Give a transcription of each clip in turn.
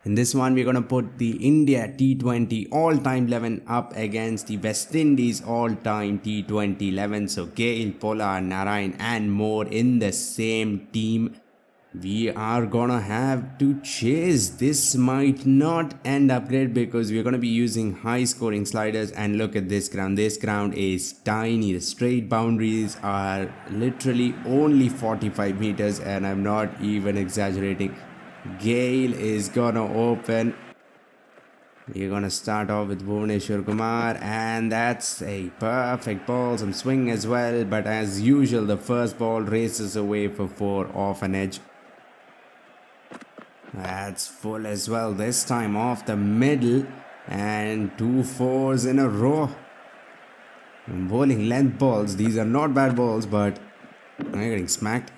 In this one, we're going to put the India T20 all-time 11 up against the West Indies all-time T20 11. So Gayle, Pollard, Narayan and more in the same team. We are gonna have to chase. This might not end up great because we're gonna be using high scoring sliders. And look at this ground. This ground is tiny. The straight boundaries are literally only 45 meters, and I'm not even exaggerating. Gayle is gonna open. We're gonna start off with Bhuvneshwar Kumar, and that's a perfect ball, some swing as well, but as usual the first ball races away for 4 off an edge. That's full as well, this time off the middle, and 2 fours in a row. I'm bowling length balls. These are not bad balls, but I'm getting smacked.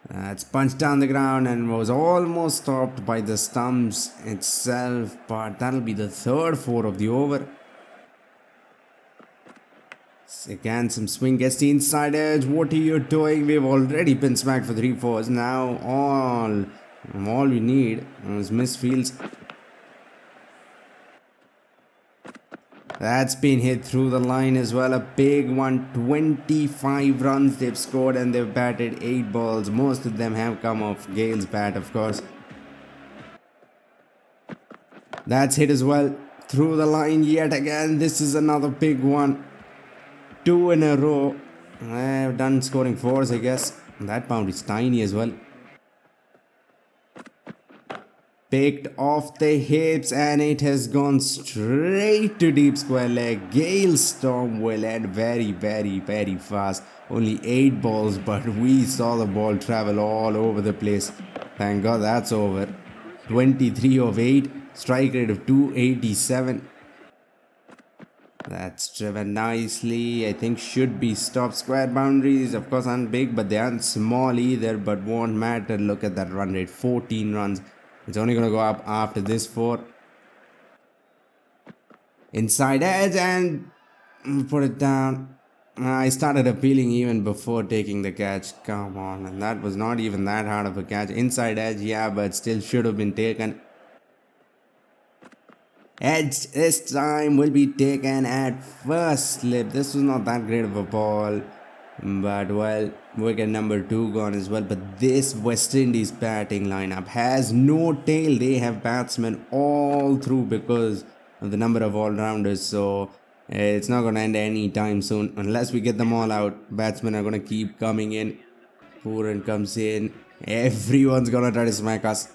That's punched down the ground and was almost stopped by the stumps itself, but that'll be the third 4 of the over. Again, some swing gets the inside edge. What are you doing? We've already been smacked for 3 fours. Now all we need is missed fields. That's been hit through the line as well. A big one. 25 runs they've scored and they've batted 8 balls. Most of them have come off Gayle's bat, of course. That's hit as well. Through the line yet again. This is another big one. 2 in a row. I've done scoring 4s, I guess. That boundary's tiny as well. Picked off the hips and it has gone straight to deep square leg. Gayle storm will end very, very, very fast. Only 8 balls, but we saw the ball travel all over the place. Thank God that's over. 23 of 8. Strike rate of 287. That's driven nicely. I think should be stopped. Square boundaries, of course, aren't big, but they aren't small either. But won't matter. Look at that run rate. 14 runs. It's only going to go up after this 4. Inside edge and put it down. I started appealing even before taking the catch. Come on. And that was not even that hard of a catch. Inside edge, yeah, but still should have been taken. Edge this time will be taken at first slip. This was not that great of a ball. But well, wicket number 2 gone as well. But this West Indies batting lineup has no tail. They have batsmen all through because of the number of all-rounders. So it's not going to end any time soon. Unless we get them all out. Batsmen are going to keep coming in. Pooran comes in. Everyone's going to try to smack us.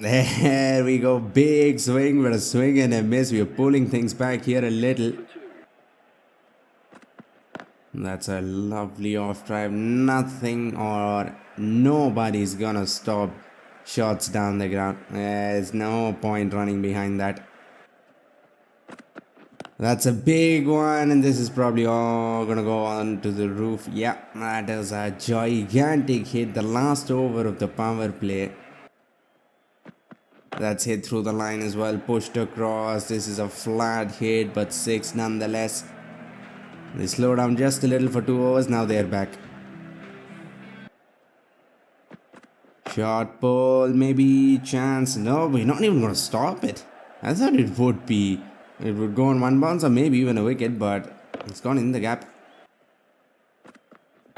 There we go. Big swing, but a swing and a miss. We are pulling things back here a little. That's a lovely off drive. Nothing or nobody's gonna stop shots down the ground. There's no point running behind that. That's a big one, and this is probably all gonna go on to the roof. Yeah, that is a gigantic hit. The last over of the power play. That's hit through the line as well. Pushed across. This is a flat hit, but 6 nonetheless. They slow down just a little for 2 overs. Now they're back. Short ball, maybe chance. No, we're not even going to stop it. I thought it would be. It would go on 1 bounce or maybe even a wicket, but it's gone in the gap.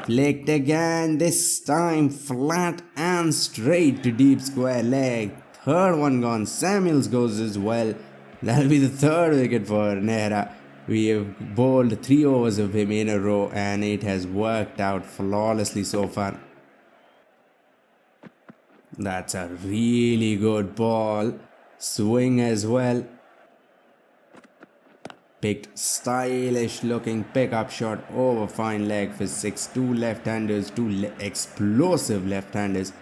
Flicked again. This time flat and straight to deep square leg. Third one gone. Samuels goes as well. That'll be the 3rd wicket for Nehra. We have bowled 3 overs of him in a row and it has worked out flawlessly so far. That's a really good ball. Swing as well. Picked stylish looking pickup shot over fine leg for 6. 2 left-handers, 2 explosive left-handers.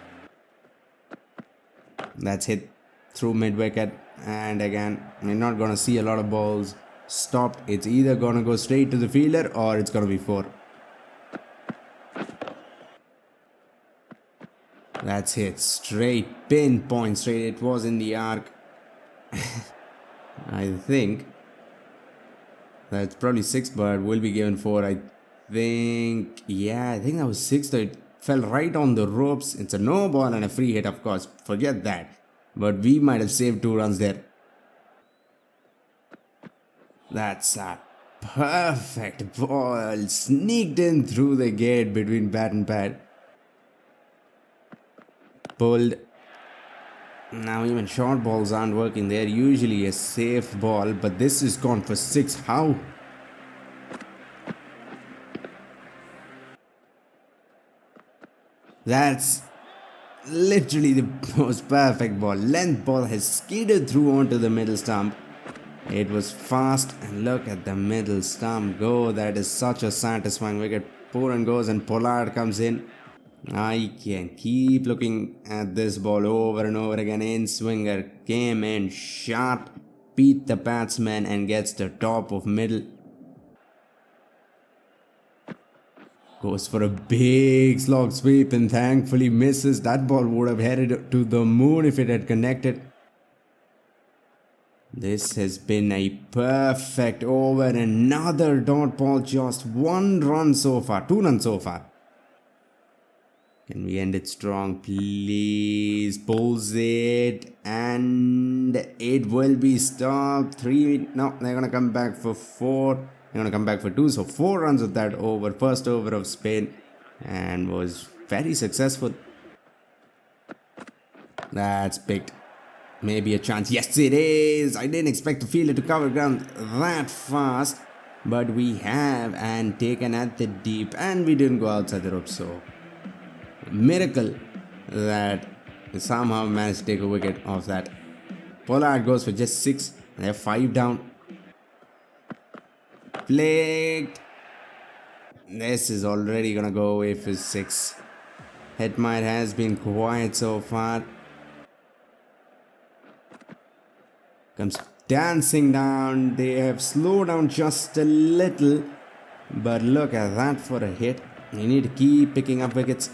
That's hit through mid-wicket, and again, we're not going to see a lot of balls stopped. It's either going to go straight to the fielder or it's going to be 4. That's hit straight, pinpoint straight. It was in the arc. I think that's probably 6, but will be given 4. I think that was 6. fell right on the ropes. It's a no ball and a free hit, of course. Forget that. But we might have saved 2 runs there. That's a perfect ball. Sneaked in through the gate between bat and pad. Pulled. Now even short balls aren't working. They're usually a safe ball. But this is gone for 6. How? That's literally the most perfect ball. Length ball has skidded through onto the middle stump. It was fast, and look at the middle stump go. That is such a satisfying wicket. Pollard goes and Pollard comes in. I can keep looking at this ball over and over again. In swinger came in sharp, beat the batsman and gets the top of middle. Goes for a big slog sweep and thankfully misses. That ball would have headed to the moon if it had connected. This has been a perfect over. Another dot ball, just 1 run so far. 2 runs so far. Can we end it strong, please? Pulls it and it will be stopped. 3. No, they're gonna come back for 4. They're gonna come back for 2. So 4 runs of that over. First over of Spain, and was very successful. That's picked. Maybe a chance. Yes, it is. I didn't expect to field it to cover ground that fast, but we have and taken at the deep, and we didn't go outside the rope. So miracle that somehow managed to take a wicket off that. Pollard goes for just 6. They're 5 down. Flicked. This is already gonna go away for 6. Hetmire has been quiet so far. Comes dancing down. They have slowed down just a little, but look at that for a hit. You need to keep picking up wickets.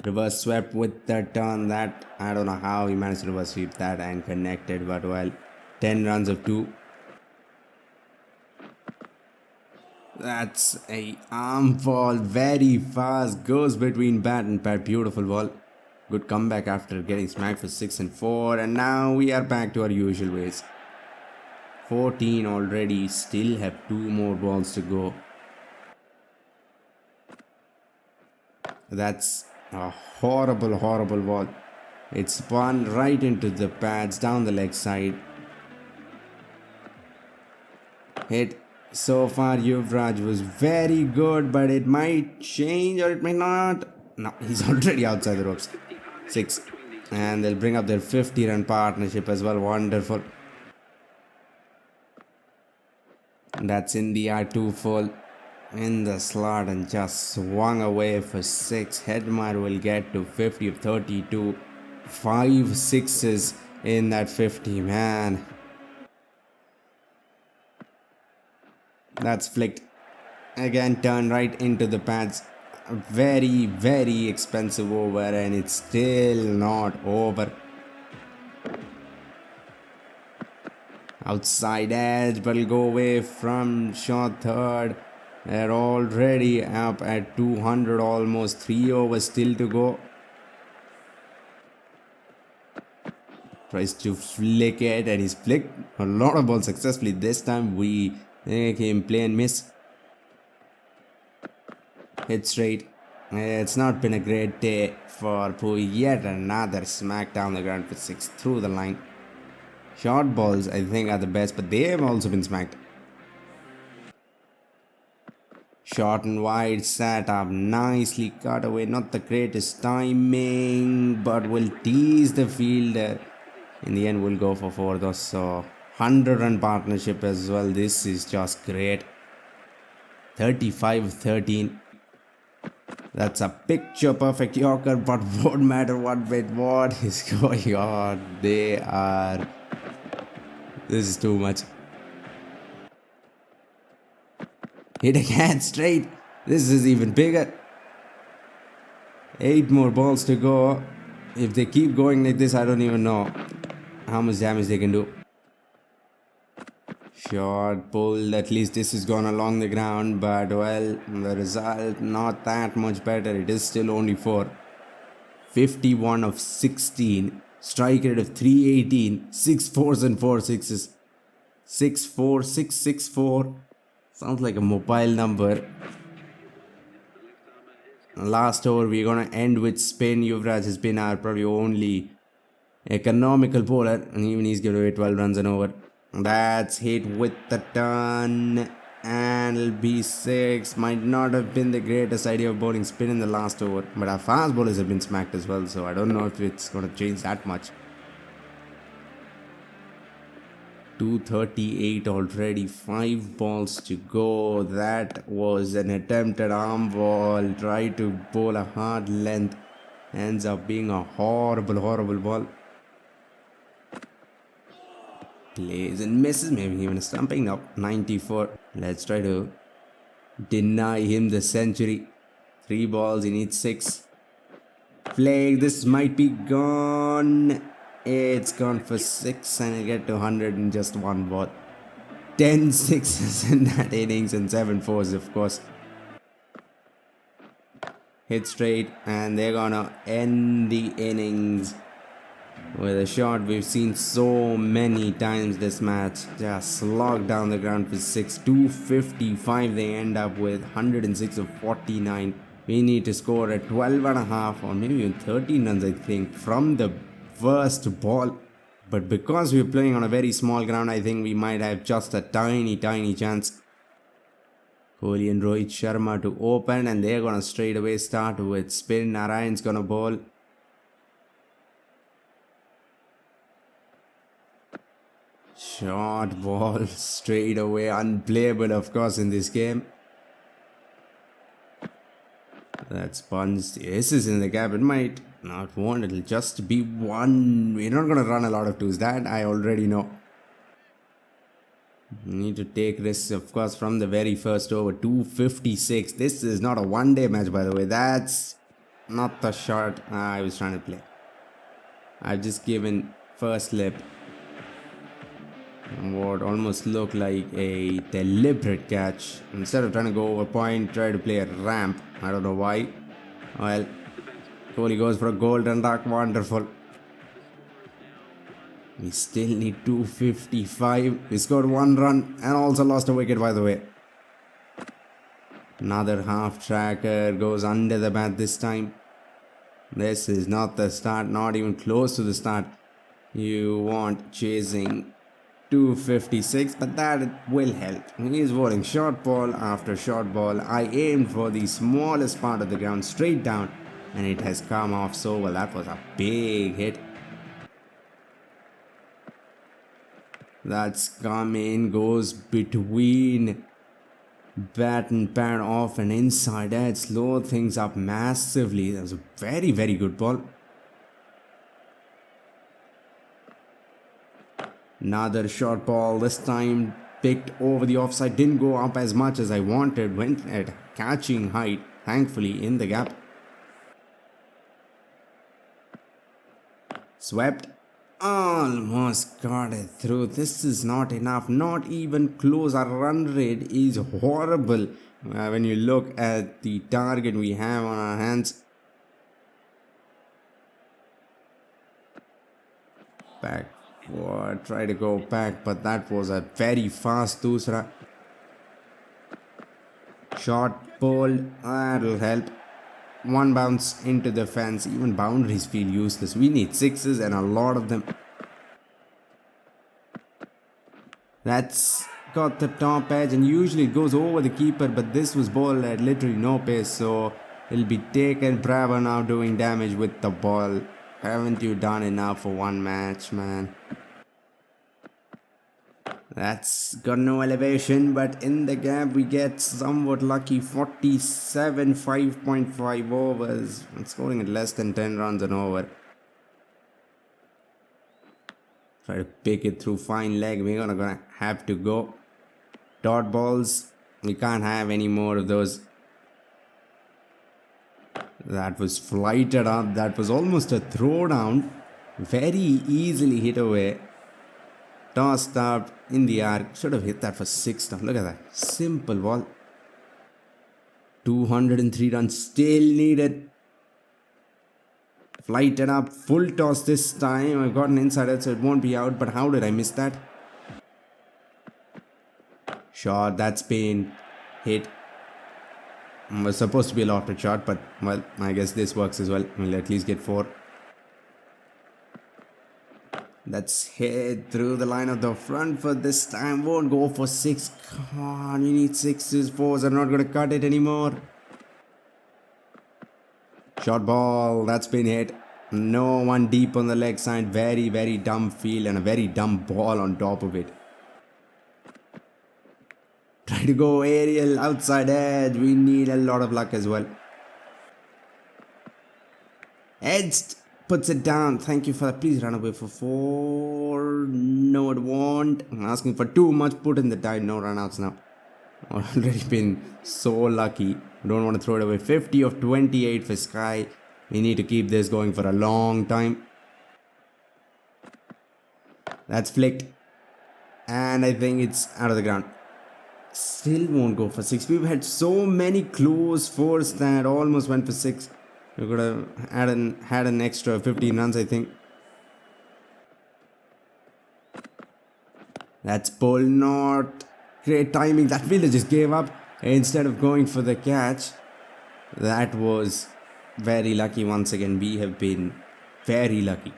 Reverse swept with the turn. That, I don't know how he managed to reverse sweep that and connected, but well, 10 runs of 2. That's a arm ball, very fast, goes between bat and pad. Beautiful ball. Good comeback after getting smacked for 6 and 4, and now we are back to our usual ways. 14 already, still have 2 more balls to go. That's a horrible ball. It's spun right into the pads down the leg side. Hit. So far Yuvraj was very good, but it might change or it may not. No, he's already outside the ropes. 6. And they'll bring up their 50-run partnership as well. Wonderful. That's in the air, 2 full in the slot and just swung away for 6. Hetmire will get to 50 of 32. 5 sixes in that 50, man. That's flicked. Again, turn right into the pads. Very expensive over, and it's still not over. Outside edge, but will go away from short third. They're already up at 200, almost 3 overs still to go. Tries to flick it, and he's flicked a lot of balls successfully. This time we make him play and miss. Hit straight. It's not been a great day for Pooh. Yet another smack down the ground for 6 through the line. Short balls, I think, are the best, but they have also been smacked. Short and wide, sat up, nicely cut away. Not the greatest timing, but will tease the fielder. In the end, we'll go for 4 though. So 100-run partnership as well. This is just great. 35-13. That's a picture perfect Yorker, but won't matter what is going on. This is too much. Hit again straight. This is even bigger. 8 more balls to go. If they keep going like this, I don't even know how much damage they can do. Short pull, at least this has gone along the ground, but well, the result not that much better. It is still only for 51 of 16, strike rate of 318, 6 fours and 4 sixes. 64664. Sounds like a mobile number. Last over, we're gonna end with spin. Yuvraj has been our probably only economical bowler, and even he's given away 12 runs and over. That's hit with the turn, and it'll be 6. Might not have been the greatest idea of bowling spin in the last over, but our fast bowlers have been smacked as well, so I don't know if it's gonna change that much. 238 already, 5 balls to go. That was an attempted arm ball. Try to bowl a hard length, ends up being a horrible ball. Plays and misses, maybe even stumping up. 94. Let's try to deny him the century. 3 balls, he needs 6. Flag, this might be gone. It's gone for 6, and he'll get to 100 in just 1 ball. 10 sixes in that innings and 7 fours, of course. Hit straight, and they're gonna end the innings with a shot we've seen so many times this match. Just slogged down the ground for 6. 255 they end up with, 106 of 49. We need to score a 12.5 or maybe even 13 runs, I think, from the first ball. But because we're playing on a very small ground, I think we might have just a tiny chance. Kohli and Rohit Sharma to open, and they're gonna straight away start with spin. Narayan's gonna bowl. Short ball straight away, unplayable of course in this game. That's punched. This is in the gap. It might not want, it'll just be 1. We're not gonna run a lot of 2s, that I already know. Need to take risks, of course, from the very first over. 256. This is not a one-day match, by the way. That's not the shot I was trying to play. I've just given first slip what almost looked like a deliberate catch. Instead of trying to go over point, try to play a ramp. I don't know why. Well, Kohli goes for a golden duck. Wonderful. We still need 255. We scored 1 run and also lost a wicket, by the way. Another half tracker goes under the bat this time. This is not the start, not even close to the start you want chasing 256, but that will help. He's bowling short ball after short ball. I aimed for the smallest part of the ground straight down, and it has come off so well. That was a big hit. That's come in, goes between bat and pad, off and inside. That slowed things up massively. That was a very good ball. Another short ball, this time picked over the offside. Didn't go up as much as I wanted. Went at catching height, thankfully, in the gap. Swept. Almost got it through. This is not enough. Not even close. Our run rate is horrible. When you look at the target we have on our hands. Back. Try to go back, but that was a very fast dusra. Short ball, that'll help. 1 bounce into the fence. Even boundaries feel useless. We need 6s and a lot of them. That's got the top edge, and usually it goes over the keeper, but this was ball at literally no pace, so it'll be taken. Bravo now doing damage with the ball. Haven't you done enough for 1 match, man? That's got no elevation, but in the gap we get somewhat lucky. 47, 5.5 overs. And scoring at less than 10 runs an over. Try to pick it through fine leg. We're gonna have to go. Dot balls. We can't have any more of those. That was flighted up. That was almost a throwdown. Very easily hit away. Tossed up in the air. Should have hit that for 6 now. Look at that. Simple ball. 203 runs still needed. Flighted up. Full toss this time. I've got an insider so it won't be out. But how did I miss that? Shot. That's been hit. Was supposed to be a lofted shot. But well, I guess this works as well. We'll at least get 4. Let's hit through the line of the front foot this time. Won't go for 6. Come on, we need 6s. 4s are not going to cut it anymore. Short ball. That's been hit. No one deep on the leg side. Very, very dumb field and a very dumb ball on top of it. Try to go aerial outside edge. We need a lot of luck as well. Edged. Puts it down. Thank you for that. Please run away for 4. No, it won't. I'm asking for too much. Put in the die. No runouts now. Already been so lucky. Don't want to throw it away. 50 of 28 for Sky. We need to keep this going for a long time. That's flicked. And I think it's out of the ground. Still won't go for 6. We've had so many close 4s that almost went for 6. We could have had an extra 15 runs, I think. That's pulled. Not great timing. That fielder just gave up instead of going for the catch. That was very lucky once again. We have been very lucky.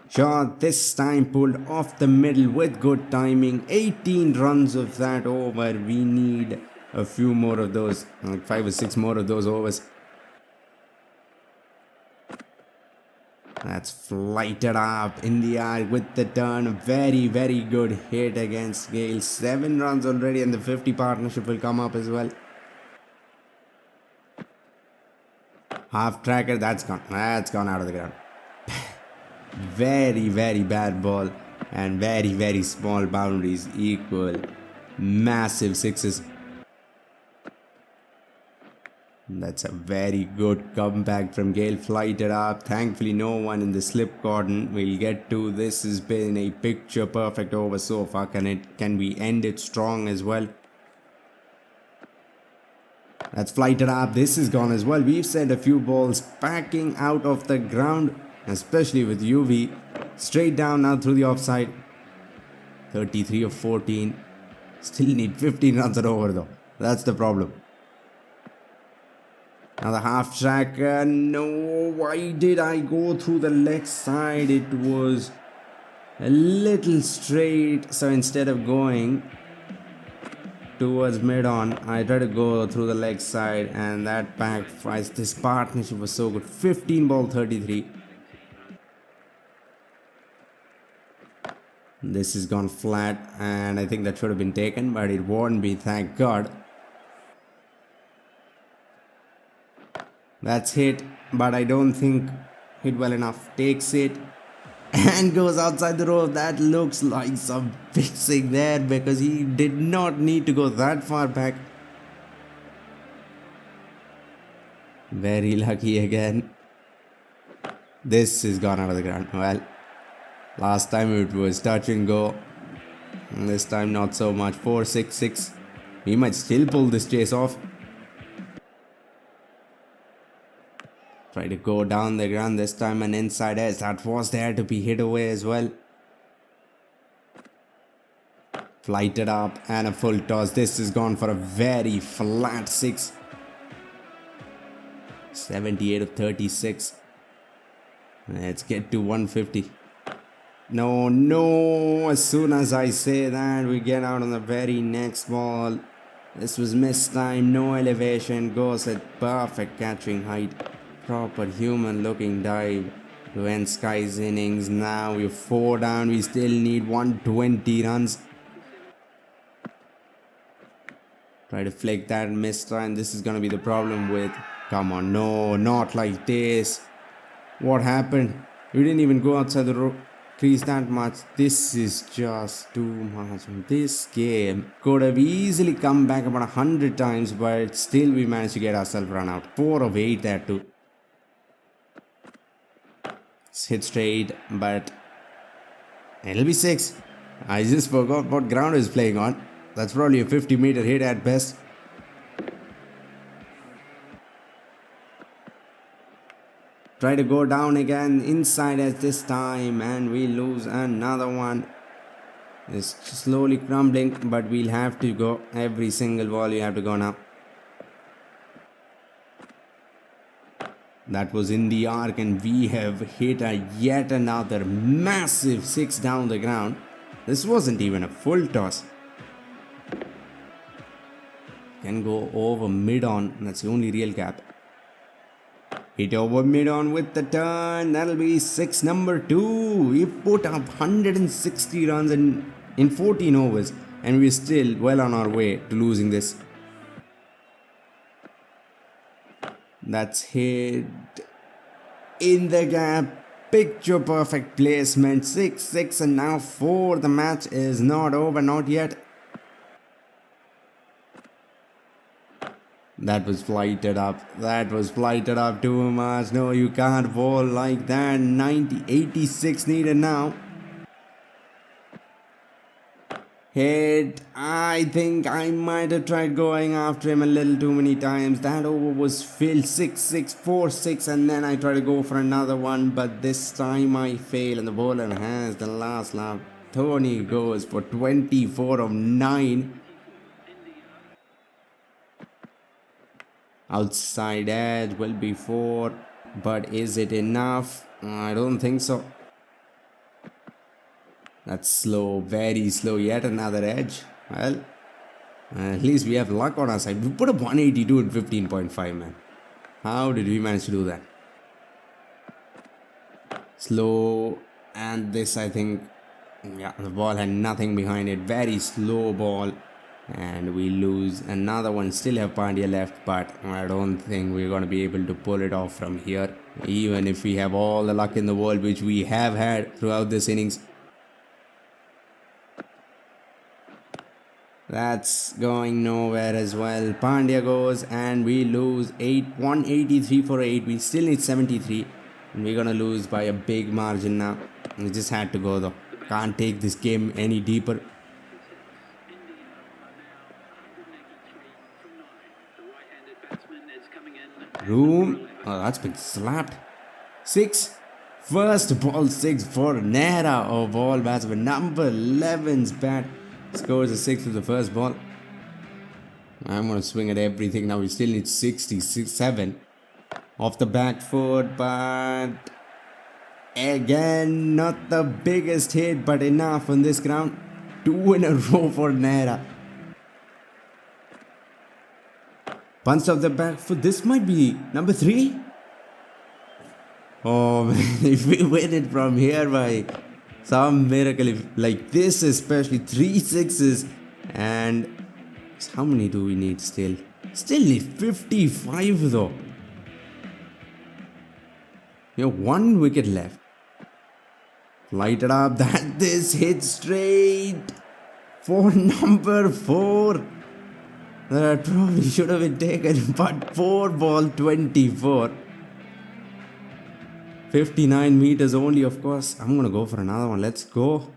Shot this time pulled off the middle with good timing. 18 runs of that over. We need a few more of those, like 5 or 6 more of those overs. That's flighted up in the air with the turn. A very, very good hit against Gayle. 7 runs already, and the 50 partnership will come up as well. Half tracker, that's gone. That's gone out of the ground. Very, very bad ball, and very, very small boundaries equal massive 6s. That's a very good comeback from Gayle. Flighted up. Thankfully, no one in the slip cordon. We'll get to this. Has been a picture perfect over so far. Can we end it strong as well? That's flighted up. This is gone as well. We've sent a few balls packing out of the ground, especially with UV. Straight down now through the offside. 33 of 14. Still need 15 runs and over though. That's the problem. Now the half tracker. No, why did I go through the leg side? It was a little straight. So instead of going towards mid-on, I tried to go through the leg side, and that backfires. This partnership was so good. 15 ball 33. This has gone flat, and I think that should have been taken, but it won't be, thank God. That's hit, but I don't think hit well enough. Takes it and goes outside the row. That looks like some fixing there, because he did not need to go that far back. Very lucky again. This is gone out of the ground. Well, last time it was touch and go. This time not so much. 4-6-6. We might still pull this chase off. Try to go down the ground this time, an inside edge that was there to be hit away as well. Flighted up and a full toss. This is gone for a very flat 6. 78 of 36. Let's get to 150. No. As soon as I say that, we get out on the very next ball. This was missed time. No elevation. Goes at perfect catching height. Proper human looking dive to end Sky's innings. Now we're 4 down. We still need 120 runs. Try to flick that and miss try, and this is gonna be the problem with. Come on, no, not like this. What happened? We didn't even go outside the crease that much. This is just too much. This game could have easily come back about 100 times, but still we managed to get ourselves run out. 4 of 8 there too. It's hit straight, but It'll be 6. I just forgot what ground is playing on. That's probably a 50-meter hit at best. Try to go down again inside at this time, and we lose another one. It's slowly crumbling, but we'll have to go. Every single ball you have to go now. That was in the arc, and we have hit yet another massive 6 down the ground. This wasn't even a full toss. Can go over mid-on. That's the only real gap. Hit over mid-on with the turn. That'll be 6 number 2. We put up 160 runs in 14 overs, and we're still well on our way to losing this. That's hit in the gap. Picture perfect placement. 6-6 and now 4. The match is not over, not yet. That was flighted up. That was flighted up too much. No, you can't bowl like that. 86 needed now. Hit. I think I might have tried going after him a little too many times. That over was filled. 6-6, 4-6, and then I tried to go for another one, but this time I fail, and the bowler has the last laugh. Dhoni goes for 24 of 9. Outside edge will be 4, but is it enough? I don't think so. That's slow, very slow. Yet another edge. Well, at least we have luck on our side. We put up 182 in 15.5, man. How did we manage to do that? Slow, and this, I think, yeah, the ball had nothing behind it. Very slow ball. And we lose another one. Still have Pandya left, but I don't think we're going to be able to pull it off from here. Even if we have all the luck in the world, which we have had throughout this innings. That's going nowhere as well. Pandya goes, and we lose 183 for 8. We still need 73. And we're going to lose by a big margin now. We just had to go though. Can't take this game any deeper. Room. Oh, that's been slapped. 6. First ball 6 for Nehra of all batsmen. Number 11's bat scores a 6 with the first ball. I'm going to swing at everything now. We still need 67 off the back foot, but again, not the biggest hit, but enough on this ground. 2 in a row for Nehra. Punch off the back foot. This might be number 3. Oh man, if we win it from here by some miracle, if like this, especially 3 6s, and how many do we need still? Still need 55 though. You have 1 wicket left. Light it up. That this hit straight for number 4. That probably should have been taken, but 4 ball 24. 59 meters only, of course. I'm gonna go for another one. Let's go.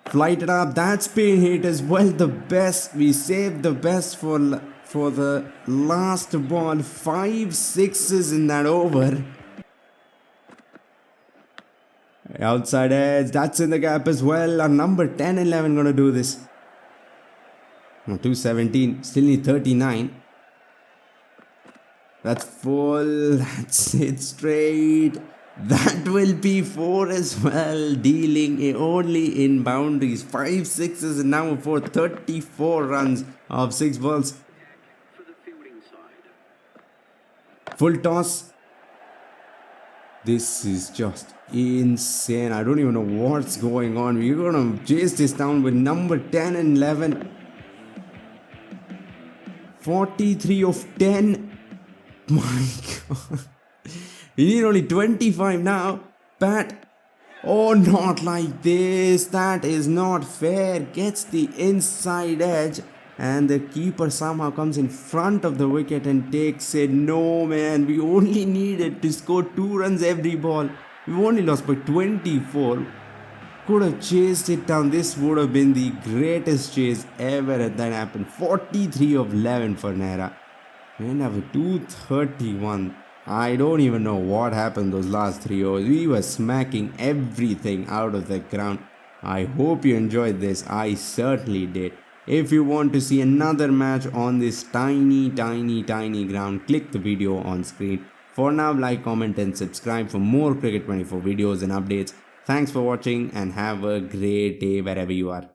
Flight it up. That's been hit as well. The best. We saved the best for the last ball. 5 6s in that over. Outside edge. That's in the gap as well. Our number 10 and 11 gonna do this. 217. Still need 39. That's full. That's it straight. That will be 4 as well. Dealing only in boundaries. 5 6s and now for 34 runs of 6 balls. Full toss. This is just insane. I don't even know what's going on. We're gonna chase this down with number 10 and 11. 43 of 10. My God. We need only 25 now. Bat. Oh, not like this. That is not fair. Gets the inside edge. And the keeper somehow comes in front of the wicket and takes it. No, man. We only needed to score 2 runs every ball. We only lost by 24. could have chased it down. This would have been the greatest chase ever and that happened. 43 of 11 for Nehra. And have a 231. I don't even know what happened those last 3 overs. We were smacking everything out of the ground. I hope you enjoyed this. I certainly did. If you want to see another match on this tiny ground, click the video on screen. For now, like, comment and subscribe for more Cricket 24 videos and updates. Thanks for watching and have a great day wherever you are.